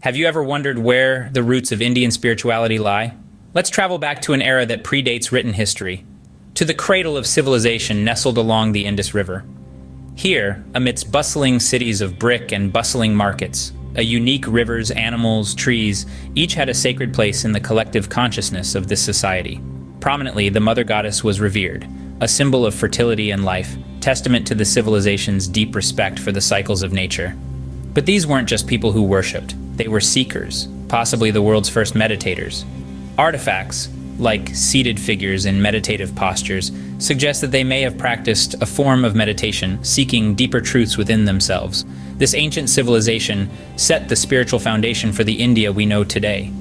Have you ever wondered where the roots of Indian spirituality lie? Let's travel back to an era that predates written history, to the cradle of civilization nestled along the Indus River. Here, amidst bustling cities of brick and bustling markets, unique rivers, animals, trees, each had a sacred place in the collective consciousness of this society. Prominently, the mother goddess was revered, a symbol of fertility and life, testament to the civilization's deep respect for the cycles of nature. But these weren't just people who worshipped. They were seekers, possibly the world's first meditators. Artifacts, like seated figures in meditative postures, suggest that they may have practiced a form of meditation, seeking deeper truths within themselves. This ancient civilization set the spiritual foundation for the India we know today.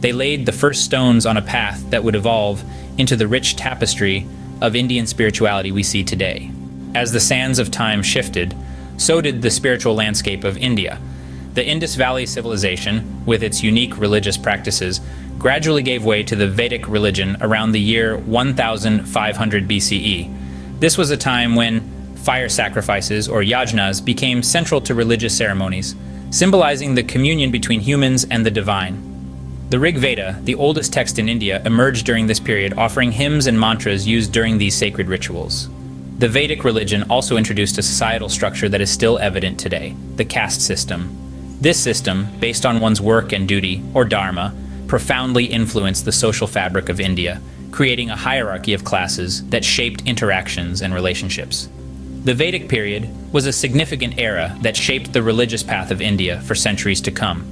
They laid the first stones on a path that would evolve into the rich tapestry of Indian spirituality we see today. As the sands of time shifted, so did the spiritual landscape of India. The Indus Valley civilization, with its unique religious practices, gradually gave way to the Vedic religion around the year 1500 BCE. This was a time when fire sacrifices, or yajnas, became central to religious ceremonies, symbolizing the communion between humans and the divine. The Rig Veda, the oldest text in India, emerged during this period, offering hymns and mantras used during these sacred rituals. The Vedic religion also introduced a societal structure that is still evident today, the caste system. This system, based on one's work and duty, or dharma, profoundly influenced the social fabric of India, creating a hierarchy of classes that shaped interactions and relationships. The Vedic period was a significant era that shaped the religious path of India for centuries to come.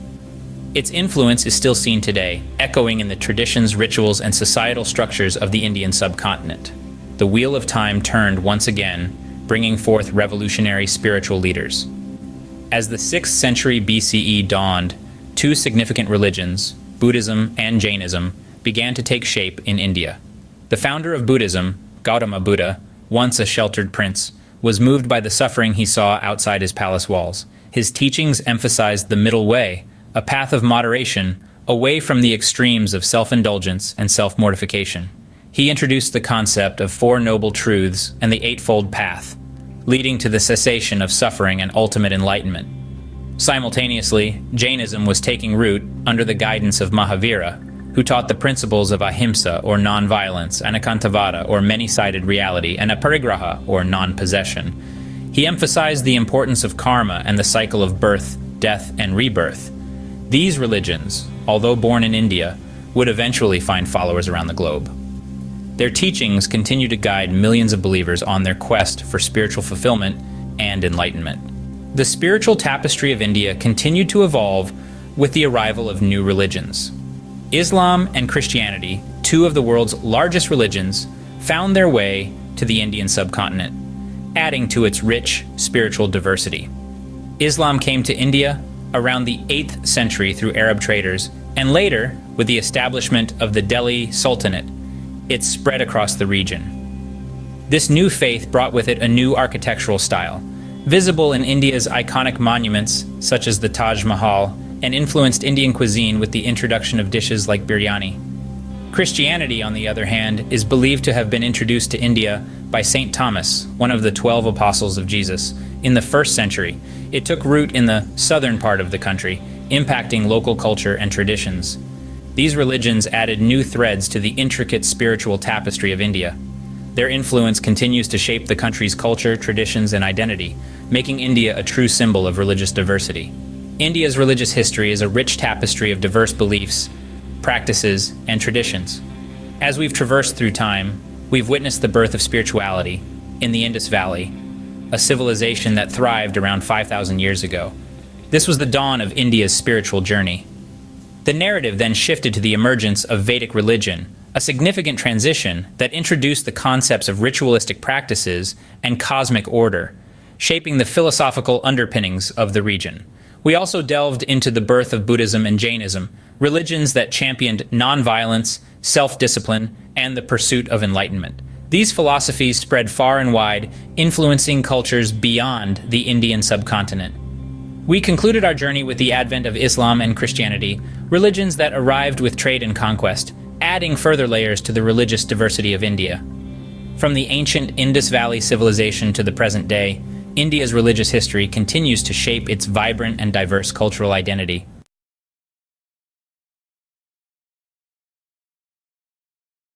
Its influence is still seen today, echoing in the traditions, rituals, and societal structures of the Indian subcontinent. The wheel of time turned once again, bringing forth revolutionary spiritual leaders. As the 6th century BCE dawned, two significant religions, Buddhism and Jainism, began to take shape in India. The founder of Buddhism, Gautama Buddha, once a sheltered prince, was moved by the suffering he saw outside his palace walls. His teachings emphasized the middle way, a path of moderation, away from the extremes of self-indulgence and self-mortification. He introduced the concept of Four Noble Truths and the Eightfold Path, leading to the cessation of suffering and ultimate enlightenment. Simultaneously, Jainism was taking root under the guidance of Mahavira, who taught the principles of ahimsa, or non-violence, and ekantavada, or many-sided reality, and aparigraha, or non-possession. He emphasized the importance of karma and the cycle of birth, death, and rebirth. These religions, although born in India, would eventually find followers around the globe. Their teachings continue to guide millions of believers on their quest for spiritual fulfillment and enlightenment. The spiritual tapestry of India continued to evolve with the arrival of new religions. Islam and Christianity, two of the world's largest religions, found their way to the Indian subcontinent, adding to its rich spiritual diversity. Islam came to India around the 8th century through Arab traders, and later, with the establishment of the Delhi Sultanate, it spread across the region. This new faith brought with it a new architectural style, visible in India's iconic monuments such as the Taj Mahal, and influenced Indian cuisine with the introduction of dishes like biryani. Christianity, on the other hand, is believed to have been introduced to India by St. Thomas, one of the 12 apostles of Jesus, in the 1st century. It took root in the southern part of the country, impacting local culture and traditions. These religions added new threads to the intricate spiritual tapestry of India. Their influence continues to shape the country's culture, traditions, and identity, making India a true symbol of religious diversity. India's religious history is a rich tapestry of diverse beliefs, practices, and traditions. As we've traversed through time, we've witnessed the birth of spirituality in the Indus Valley, a civilization that thrived around 5,000 years ago. This was the dawn of India's spiritual journey. The narrative then shifted to the emergence of Vedic religion, a significant transition that introduced the concepts of ritualistic practices and cosmic order, shaping the philosophical underpinnings of the region. We also delved into the birth of Buddhism and Jainism, religions that championed nonviolence, self-discipline, and the pursuit of enlightenment. These philosophies spread far and wide, influencing cultures beyond the Indian subcontinent. We concluded our journey with the advent of Islam and Christianity, religions that arrived with trade and conquest, adding further layers to the religious diversity of India. From the ancient Indus Valley civilization to the present day, India's religious history continues to shape its vibrant and diverse cultural identity.